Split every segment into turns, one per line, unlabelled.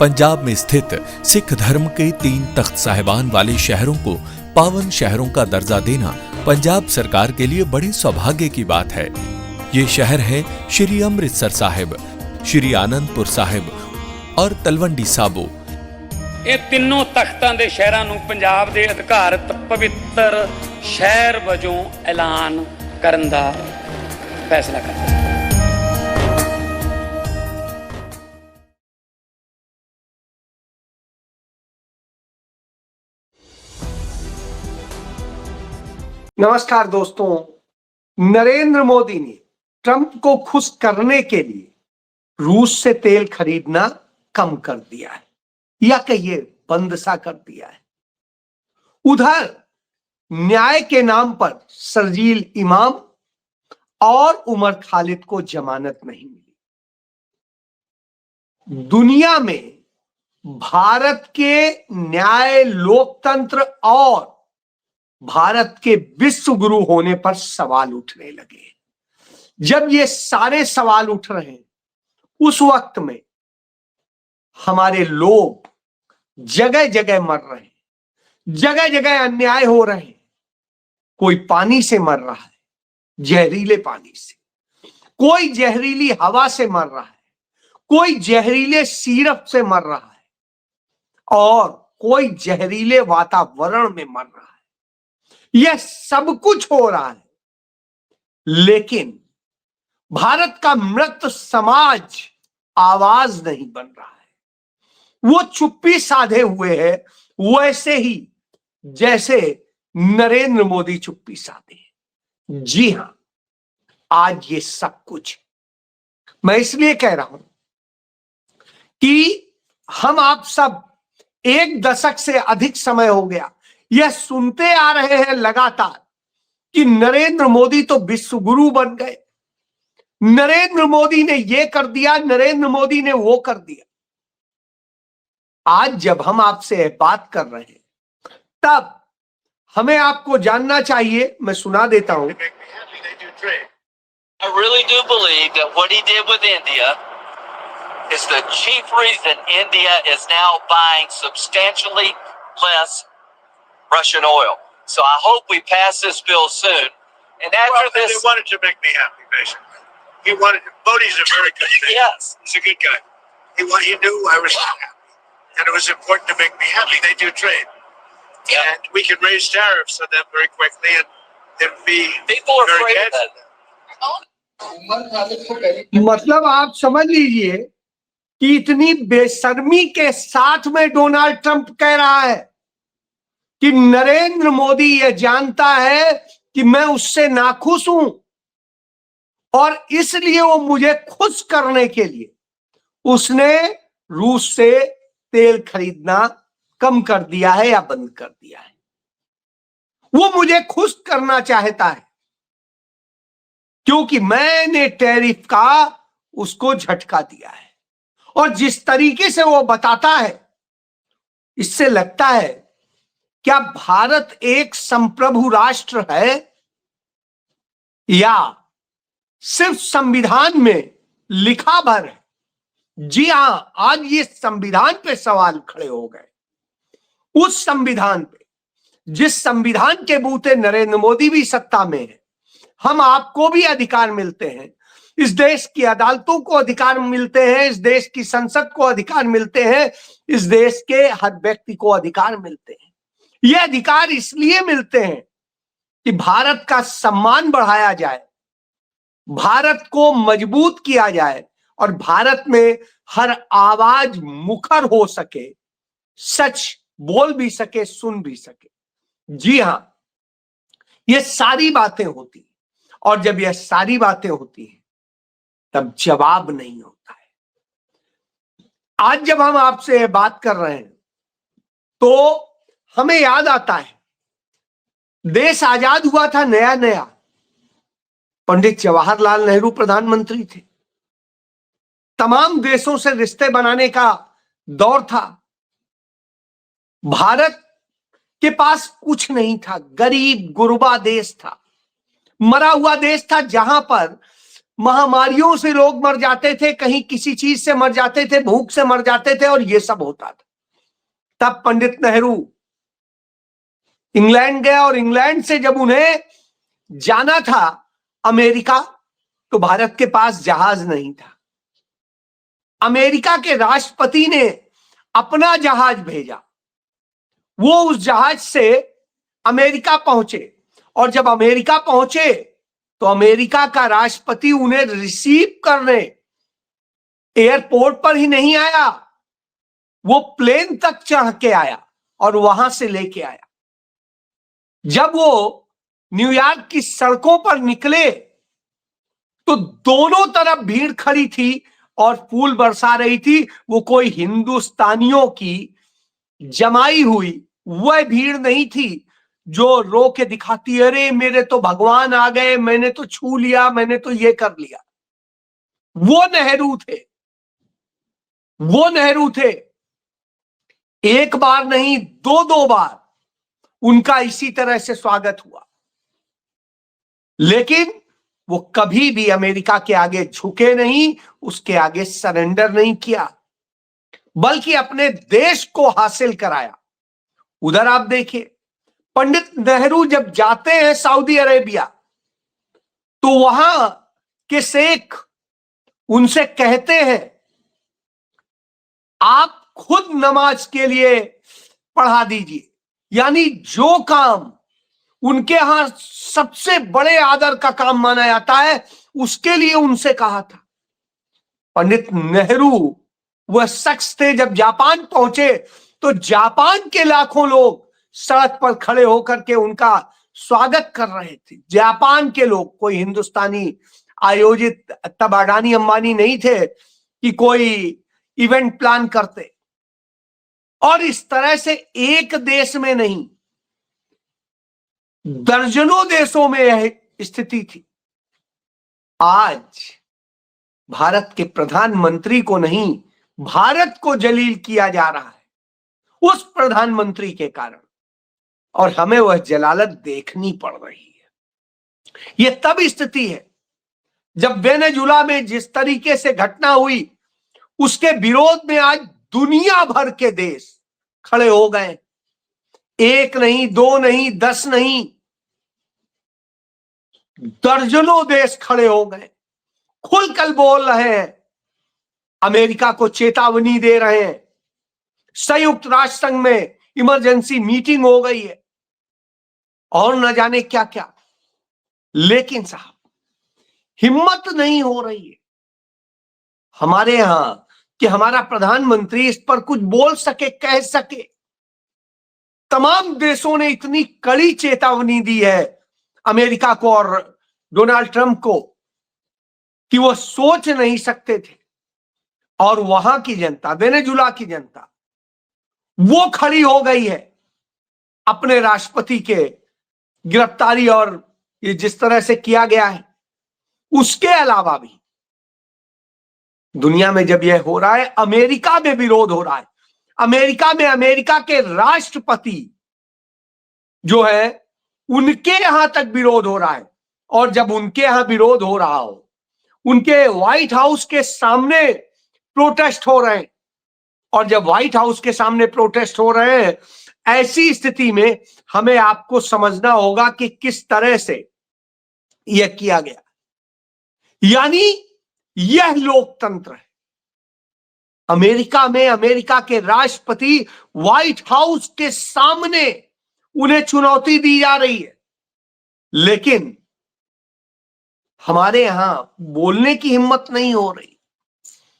पंजाब में स्थित सिख धर्म के 3 तख्त साहिबान वाले शहरों को पावन शहरों का दर्जा देना पंजाब सरकार के लिए बड़े सौभाग्य की बात है। ये शहर है श्री अमृतसर साहिब, श्री आनंदपुर साहिब और तलवंडी साबो।
ਇਹ ਤਿੰਨੋਂ ਤਖਤਾਂ ਦੇ ਸ਼ਹਿਰਾਂ ਨੂੰ ਪੰਜਾਬ ਦੇ ਅਧਿਕਾਰਤ ਪਵਿੱਤਰ ਸ਼ਹਿਰ ਵਜੋਂ ਐਲਾਨ ਕਰਨ ਦਾ ਫੈਸਲਾ ਕੀਤਾ।
नमस्कार दोस्तों, नरेंद्र मोदी ने ट्रंप को खुश करने के लिए रूस से तेल खरीदना कम कर दिया है या कहिए बंद सा कर दिया है। उधर न्याय के नाम पर शर्जील इमाम और उमर खालिद को जमानत नहीं मिली। दुनिया में भारत के न्याय, लोकतंत्र और भारत के विश्व गुरु होने पर सवाल उठने लगे। जब ये सारे सवाल उठ रहे हैं, उस वक्त में हमारे लोग जगह जगह मर रहे हैं, जगह जगह अन्याय हो रहे हैं। कोई पानी से मर रहा है, जहरीले पानी से, कोई जहरीली हवा से मर रहा है, कोई जहरीले सिरप से मर रहा है और कोई जहरीले वातावरण में मर रहा है। यह सब कुछ हो रहा है, लेकिन भारत का मृत समाज आवाज नहीं बन रहा है। वो चुप्पी साधे हुए है, वैसे ही जैसे नरेंद्र मोदी चुप्पी साधे हैं। जी हां, आज ये सब कुछ मैं इसलिए कह रहा हूं कि हम आप सब 1 दशक से अधिक समय हो गया यह सुनते आ रहे हैं लगातार कि नरेंद्र मोदी तो विश्व गुरु बन गए, नरेंद्र मोदी ने ये कर दिया, नरेंद्र मोदी ने वो कर दिया। आज जब हम आपसे बात कर रहे हैं, तब हमें आपको जानना चाहिए। मैं सुना देता हूं।
I really do believe that what he did with India is the chief reason India is now buying substantially less Russian oil. So I hope we pass this bill soon. And after this,
they wanted to make me happy, basically. He wanted. Modi's a very good man.
yes,
He's a good guy. He knew I was happy, and it was important to make me happy. They do trade, and we can raise tariffs on them very quickly, and they'd be
people are
very
afraid of
against
that.
मतलब आप समझ लीजिए कि इतनी बेशर्मी के साथ में डोनाल्ड ट्रंप कह रहा है कि नरेंद्र मोदी यह जानता है कि मैं उससे नाखुश हूं और इसलिए वो मुझे खुश करने के लिए उसने रूस से तेल खरीदना कम कर दिया है या बंद कर दिया है। वो मुझे खुश करना चाहता है क्योंकि मैंने टैरिफ का उसको झटका दिया है। और जिस तरीके से वो बताता है, इससे लगता है क्या भारत एक संप्रभु राष्ट्र है या सिर्फ संविधान में लिखा भर है। जी हां, आज ये संविधान पे सवाल खड़े हो गए। उस संविधान पे, जिस संविधान के बूते नरेंद्र मोदी भी सत्ता में है, हम आपको भी अधिकार मिलते हैं, इस देश की अदालतों को अधिकार मिलते हैं, इस देश की संसद को अधिकार मिलते हैं, इस देश के हर व्यक्ति को अधिकार मिलते हैं। ये अधिकार इसलिए मिलते हैं कि भारत का सम्मान बढ़ाया जाए, भारत को मजबूत किया जाए और भारत में हर आवाज मुखर हो सके, सच बोल भी सके, सुन भी सके। जी हां, ये सारी बातें होती और जब ये सारी बातें होती हैं तब जवाब नहीं होता है। आज जब हम आपसे बात कर रहे हैं तो हमें याद आता है, देश आजाद हुआ था नया नया, पंडित जवाहरलाल नेहरू प्रधानमंत्री थे, तमाम देशों से रिश्ते बनाने का दौर था। भारत के पास कुछ नहीं था, गरीब गुरबा देश था, मरा हुआ देश था, जहां पर महामारियों से लोग मर जाते थे, कहीं किसी चीज से मर जाते थे, भूख से मर जाते थे, और ये सब होता था। तब पंडित नेहरू इंग्लैंड गया, और इंग्लैंड से जब उन्हें जाना था अमेरिका, तो भारत के पास जहाज नहीं था। अमेरिका के राष्ट्रपति ने अपना जहाज भेजा, वो उस जहाज से अमेरिका पहुंचे, और जब अमेरिका पहुंचे तो अमेरिका का राष्ट्रपति उन्हें रिसीव करने एयरपोर्ट पर ही नहीं आया, वो प्लेन तक चढ़ के आया और वहां से लेके आया। जब वो न्यूयॉर्क की सड़कों पर निकले तो दोनों तरफ भीड़ खड़ी थी और फूल बरसा रही थी। वो कोई हिंदुस्तानियों की जमाई हुई वह भीड़ नहीं थी जो रो के दिखाती, अरे मेरे तो भगवान आ गए, मैंने तो छू लिया, मैंने तो ये कर लिया। वो नेहरू थे, वो नेहरू थे। एक बार नहीं, दो बार उनका इसी तरह से स्वागत हुआ, लेकिन वो कभी भी अमेरिका के आगे झुके नहीं, उसके आगे सरेंडर नहीं किया, बल्कि अपने देश को हासिल कराया। उधर आप देखिए, पंडित नेहरू जब जाते हैं सऊदी अरेबिया, तो वहां के शेख उनसे कहते हैं, आप खुद नमाज के लिए पढ़ा दीजिए। यानी जो काम उनके यहां सबसे बड़े आदर का काम माना जाता है, उसके लिए उनसे कहा था। पंडित नेहरू वह शख्स थे, जब जापान पहुंचे तो जापान के लाखों लोग सड़क पर खड़े होकर के उनका स्वागत कर रहे थे। जापान के लोग, कोई हिंदुस्तानी आयोजित, तब अडानी अंबानी नहीं थे कि कोई इवेंट प्लान करते। और इस तरह से एक देश में नहीं, दर्जनों देशों में यह स्थिति थी। आज भारत के प्रधानमंत्री को नहीं, भारत को जलील किया जा रहा है उस प्रधानमंत्री के कारण, और हमें वह जलालत देखनी पड़ रही है। यह तब स्थिति है जब वेनेजुला में जिस तरीके से घटना हुई, उसके विरोध में आज दुनिया भर के देश खड़े हो गए। एक नहीं, दो नहीं, 10 नहीं, दर्जनों देश खड़े हो गए, खुलकर बोल रहे हैं, अमेरिका को चेतावनी दे रहे हैं। संयुक्त राष्ट्र संघ में इमरजेंसी मीटिंग हो गई है और न जाने क्या क्या। लेकिन साहब, हिम्मत नहीं हो रही है हमारे यहां कि हमारा प्रधानमंत्री इस पर कुछ बोल सके, कह सके। तमाम देशों ने इतनी कड़ी चेतावनी दी है अमेरिका को और डोनाल्ड ट्रंप को कि वो सोच नहीं सकते थे। और वहां की जनता, वेनेजुला की जनता, वो खड़ी हो गई है अपने राष्ट्रपति के गिरफ्तारी और ये जिस तरह से किया गया है। उसके अलावा भी दुनिया में जब यह हो रहा है, अमेरिका में विरोध हो रहा है। अमेरिका में अमेरिका के राष्ट्रपति जो है, उनके यहां तक विरोध हो रहा है। और जब उनके यहां विरोध हो रहा हो, उनके व्हाइट हाउस के सामने प्रोटेस्ट हो रहे हैं, और जब व्हाइट हाउस के सामने प्रोटेस्ट हो रहे हैं, ऐसी स्थिति में हमें आपको समझना होगा कि किस तरह से यह किया गया। यानी यह लोकतंत्र है। अमेरिका में अमेरिका के राष्ट्रपति व्हाइट हाउस के सामने उन्हें चुनौती दी जा रही है, लेकिन हमारे यहां बोलने की हिम्मत नहीं हो रही।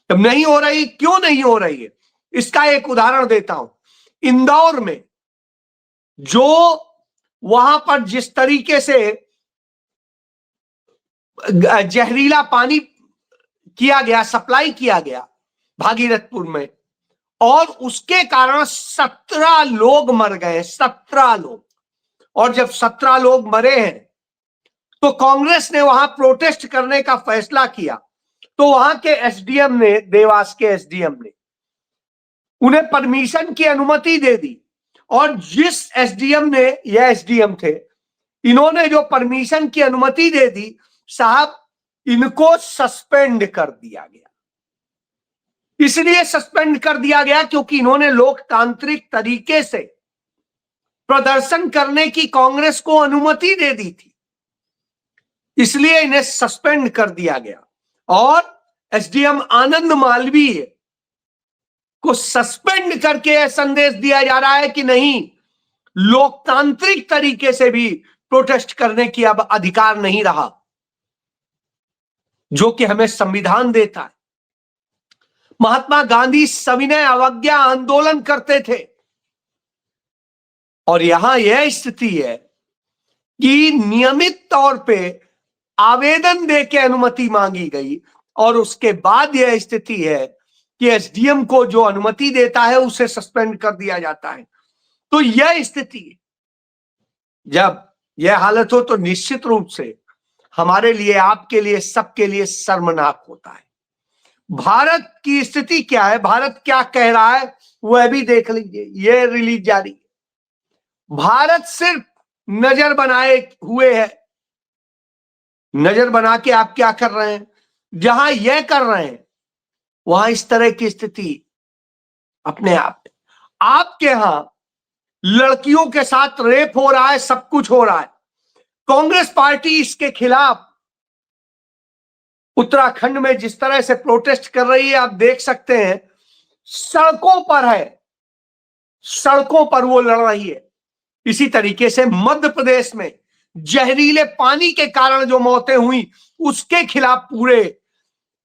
तब नहीं हो रही, क्यों नहीं हो रही है? इसका एक उदाहरण देता हूं। इंदौर में जो वहां पर जिस तरीके से जहरीला पानी किया गया, सप्लाई किया गया भागीरथपुर में, और उसके कारण 17 लोग मर गए, 17 लोग। और जब 17 लोग मरे हैं तो कांग्रेस ने वहां प्रोटेस्ट करने का फैसला किया। तो वहां के एसडीएम ने, देवास के एसडीएम ने उन्हें परमिशन की अनुमति दे दी। और जिस एसडीएम ने, यह एसडीएम थे, इन्होंने जो परमिशन की अनुमति दे दी, साहब इनको सस्पेंड कर दिया गया। इसलिए सस्पेंड कर दिया गया क्योंकि इन्होंने लोकतांत्रिक तरीके से प्रदर्शन करने की कांग्रेस को अनुमति दे दी थी, इसलिए इन्हें सस्पेंड कर दिया गया। और एसडीएम आनंद मालवीय को सस्पेंड करके यह संदेश दिया जा रहा है कि नहीं, लोकतांत्रिक तरीके से भी प्रोटेस्ट करने की अब अधिकार नहीं रहा, जो कि हमें संविधान देता है। महात्मा गांधी सविनय अवज्ञा आंदोलन करते थे और यहां यह स्थिति है कि नियमित तौर पे आवेदन दे के अनुमति मांगी गई और उसके बाद यह स्थिति है कि एसडीएम को जो अनुमति देता है उसे सस्पेंड कर दिया जाता है। तो यह स्थिति है। जब यह हालत हो तो निश्चित रूप से हमारे लिए, आपके लिए, सबके लिए शर्मनाक होता है। भारत की स्थिति क्या है, भारत क्या कह रहा है, वह भी देख लीजिए। यह रिलीज जारी है। भारत सिर्फ नजर बनाए हुए है। नजर बना के आप क्या कर रहे हैं? जहां यह कर रहे हैं वहां इस तरह की स्थिति अपने आप, आपके यहां लड़कियों के साथ रेप हो रहा है, सब कुछ हो रहा है। कांग्रेस पार्टी इसके खिलाफ उत्तराखंड में जिस तरह से प्रोटेस्ट कर रही है, आप देख सकते हैं, सड़कों पर है, सड़कों पर वो लड़ रही है। इसी तरीके से मध्य प्रदेश में जहरीले पानी के कारण जो मौतें हुई, उसके खिलाफ पूरे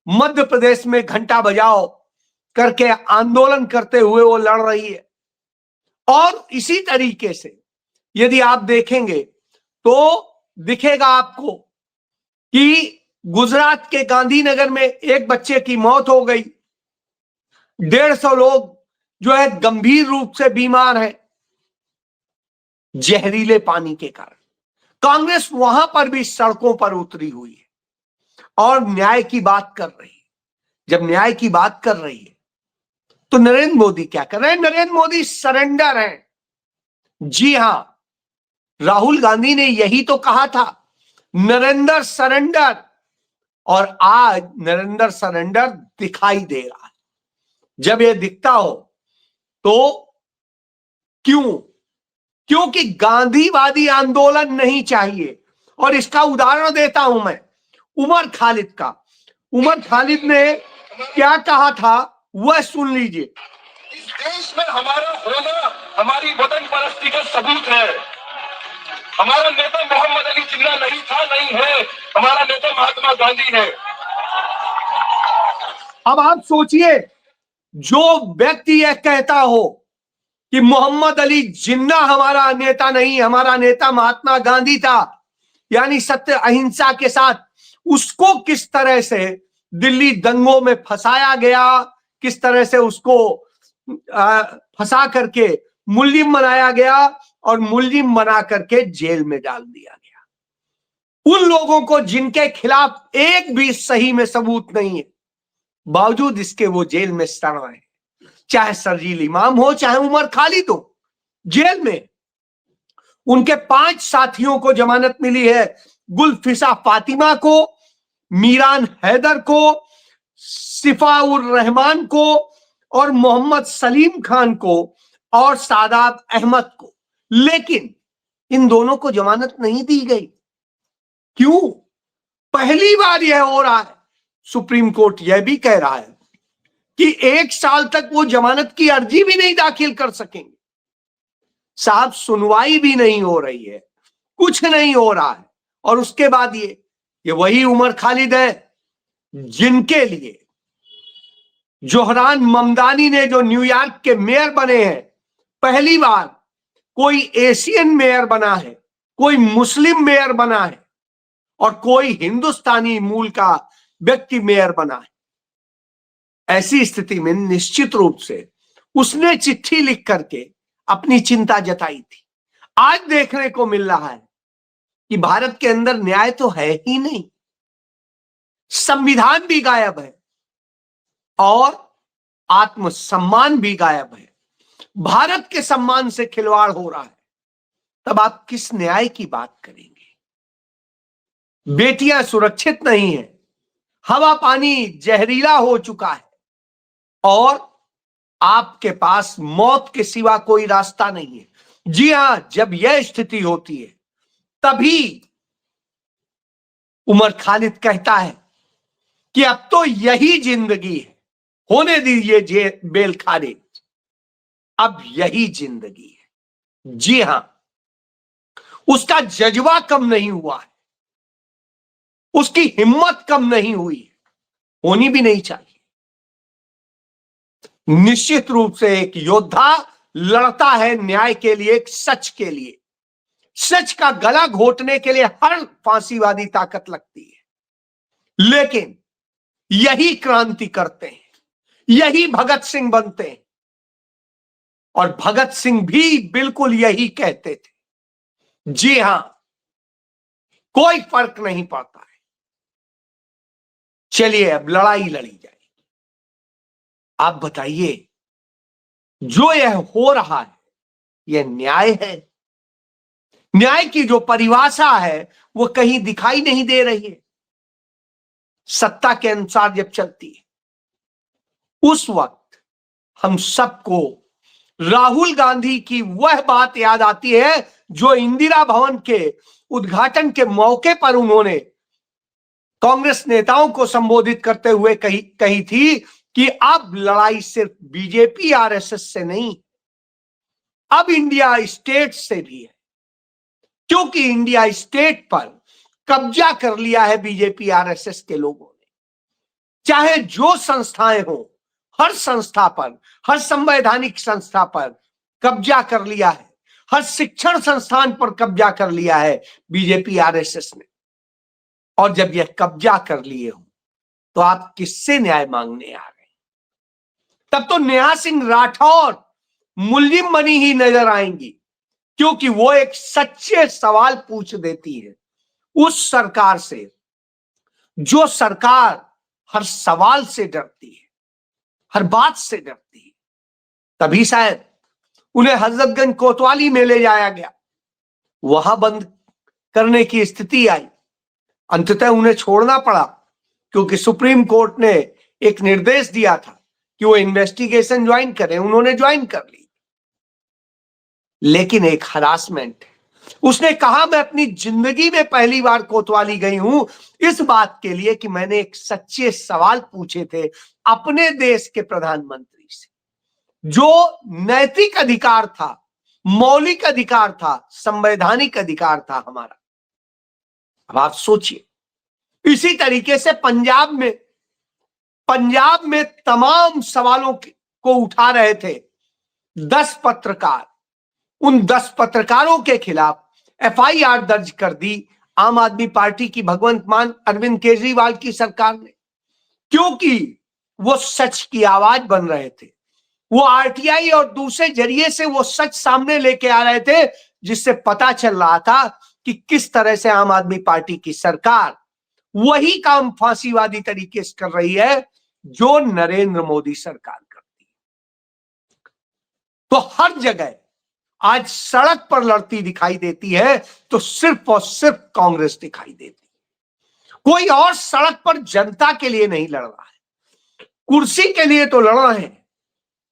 मध्य प्रदेश में घंटा बजाओ करके आंदोलन करते हुए वो लड़ रही है। और इसी तरीके से यदि आप देखेंगे तो दिखेगा आपको कि गुजरात के गांधीनगर में एक बच्चे की मौत हो गई, 150 लोग जो है गंभीर रूप से बीमार है जहरीले पानी के कारण। कांग्रेस वहां पर भी सड़कों पर उतरी हुई है और न्याय की बात कर रही है। जब न्याय की बात कर रही है तो नरेंद्र मोदी क्या कर रहे हैं? नरेंद्र मोदी सरेंडर हैं। जी हां, राहुल गांधी ने यही तो कहा था, नरेंद्र सरेंडर, और आज नरेंद्र सरेंडर दिखाई दे रहा है। जब यह दिखता हो तो क्योंकि गांधीवादी आंदोलन नहीं चाहिए। और इसका उदाहरण देता हूं मैं उमर खालिद का। उमर खालिद ने क्या कहा था वह सुन लीजिए।
इस देश में हमारा होना हमारी वतन परस्ती का सबूत है। हमारा नेता मोहम्मद अली जिन्ना नहीं था, नहीं है। हमारा नेता महात्मा गांधी है।
अब आप सोचिए, जो व्यक्ति यह कहता हो कि मोहम्मद अली जिन्ना हमारा नेता नहीं, हमारा नेता महात्मा गांधी था, यानी सत्य अहिंसा के साथ, उसको किस तरह से दिल्ली दंगों में फंसाया गया, किस तरह से उसको फंसा करके मुल्जिम बनाया गया और मुल्जिम बना करके जेल में डाल दिया गया। उन लोगों को जिनके खिलाफ एक भी सही में सबूत नहीं है, बावजूद इसके वो जेल में सड़ रहे हैं। चाहे शर्जील इमाम हो, चाहे उमर खालिद हो, जेल में। उनके 5 साथियों को जमानत मिली है, गुलफिसा फातिमा को, मीरान हैदर को, सिफाउर रहमान को और मोहम्मद सलीम खान को और सादात अहमद को। लेकिन इन दोनों को जमानत नहीं दी गई। क्यों? पहली बार यह हो रहा है। सुप्रीम कोर्ट यह भी कह रहा है कि 1 साल तक वो जमानत की अर्जी भी नहीं दाखिल कर सकेंगे। साहब, सुनवाई भी नहीं हो रही है, कुछ नहीं हो रहा है। और उसके बाद ये वही उमर खालिद है जिनके लिए जोहरान ममदानी ने, जो न्यूयॉर्क के मेयर बने हैं, पहली बार कोई एशियन मेयर बना है, कोई मुस्लिम मेयर बना है और कोई हिंदुस्तानी मूल का व्यक्ति मेयर बना है। ऐसी स्थिति में निश्चित रूप से उसने चिट्ठी लिख करके अपनी चिंता जताई थी। आज देखने को मिल रहा है कि भारत के अंदर न्याय तो है ही नहीं, संविधान भी गायब है और आत्मसम्मान भी गायब है। भारत के सम्मान से खिलवाड़ हो रहा है। तब आप किस न्याय की बात करेंगे? बेटियां सुरक्षित नहीं है, हवा पानी जहरीला हो चुका है और आपके पास मौत के सिवा कोई रास्ता नहीं है। जी हां, जब यह स्थिति होती है तभी उमर खालिद कहता है कि अब तो यही जिंदगी है, होने दीजिए बेल खालिद, अब यही जिंदगी है। जी हां, उसका जज्बा कम नहीं हुआ है, उसकी हिम्मत कम नहीं हुई है, होनी भी नहीं चाहिए। निश्चित रूप से एक योद्धा लड़ता है न्याय के लिए, सच के लिए। सच का गला घोटने के लिए हर फांसीवादी ताकत लगती है, लेकिन यही क्रांति करते हैं, यही भगत सिंह बनते हैं। और भगत सिंह भी बिल्कुल यही कहते थे। जी हां, कोई फर्क नहीं पड़ता है, चलिए अब लड़ाई लड़ी जाए। आप बताइए, जो यह हो रहा है यह न्याय है? न्याय की जो परिभाषा है वो कहीं दिखाई नहीं दे रही है। सत्ता के अनुसार जब चलती है उस वक्त हम सबको राहुल गांधी की वह बात याद आती है जो इंदिरा भवन के उद्घाटन के मौके पर उन्होंने कांग्रेस नेताओं को संबोधित करते हुए कही थी कि अब लड़ाई सिर्फ बीजेपी आरएसएस से नहीं, अब इंडिया स्टेट से भी है, क्योंकि इंडिया स्टेट पर कब्जा कर लिया है बीजेपी आरएसएस के लोगों ने। चाहे जो संस्थाएं हो, हर संस्था पर, हर संवैधानिक संस्था पर कब्जा कर लिया है, हर शिक्षण संस्थान पर कब्जा कर लिया है बीजेपी आरएसएस ने। और जब यह कब्जा कर लिए हो तो आप किससे न्याय मांगने आ गए? तब तो नेहा सिंह राठौर मुल्जिम बनी ही नजर आएंगी, क्योंकि वो एक सच्चे सवाल पूछ देती है उस सरकार से जो सरकार हर सवाल से डरती है, हर बात से डरती है। तभी शायद उन्हें हजरतगंज कोतवाली में ले जाया गया, वहां बंद करने की स्थिति आई। अंततः उन्हें छोड़ना पड़ा क्योंकि सुप्रीम कोर्ट ने एक निर्देश दिया था कि वो इन्वेस्टिगेशन ज्वाइन करें, उन्होंने ज्वाइन कर ली। लेकिन एक हरासमेंट, उसने कहा मैं अपनी जिंदगी में पहली बार कोतवाली गई हूं इस बात के लिए कि मैंने एक सच्चे सवाल पूछे थे अपने देश के प्रधानमंत्री से, जो नैतिक अधिकार था, मौलिक अधिकार था, संवैधानिक अधिकार था हमारा। अब आप सोचिए, इसी तरीके से पंजाब में तमाम सवालों को उठा रहे थे 10 पत्रकार। उन 10 पत्रकारों के खिलाफ एफआईआर दर्ज कर दी आम आदमी पार्टी की भगवंत मान अरविंद केजरीवाल की सरकार ने, क्योंकि वो सच की आवाज बन रहे थे। वो आरटीआई और दूसरे जरिए से वो सच सामने लेके आ रहे थे, जिससे पता चल रहा था कि किस तरह से आम आदमी पार्टी की सरकार वही काम फांसीवादी तरीके से कर रही है जो नरेंद्र मोदी सरकार करती है। तो हर जगह आज सड़क पर लड़ती दिखाई देती है तो सिर्फ और सिर्फ कांग्रेस दिखाई देती है। कोई और सड़क पर जनता के लिए नहीं लड़ रहा है। कुर्सी के लिए तो लड़ रहे हैं,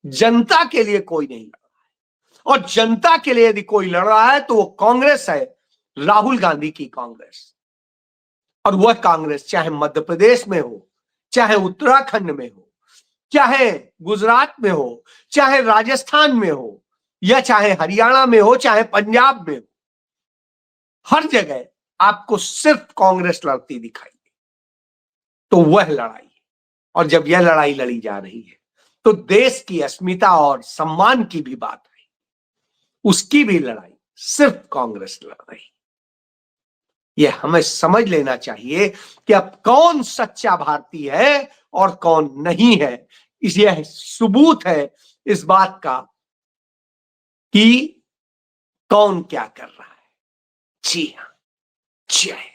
जनता के लिए कोई नहीं लड़ रहा है। और जनता के लिए यदि कोई लड़ रहा है तो वो कांग्रेस है, राहुल गांधी की कांग्रेस। और वह कांग्रेस चाहे मध्य प्रदेश में हो, चाहे उत्तराखंड में हो, चाहे गुजरात में हो, चाहे राजस्थान में हो, या चाहे हरियाणा में हो, चाहे पंजाब में हो, हर जगह आपको सिर्फ कांग्रेस लड़ती दिखाई दे। तो वह लड़ाई है। और जब यह लड़ाई लड़ी जा रही है तो देश की अस्मिता और सम्मान की भी बात है, उसकी भी लड़ाई सिर्फ कांग्रेस लड़ रही। यह हमें समझ लेना चाहिए कि अब कौन सच्चा भारतीय है और कौन नहीं है। यह सबूत है इस बात का कि कौन क्या कर रहा है। जी हां, जय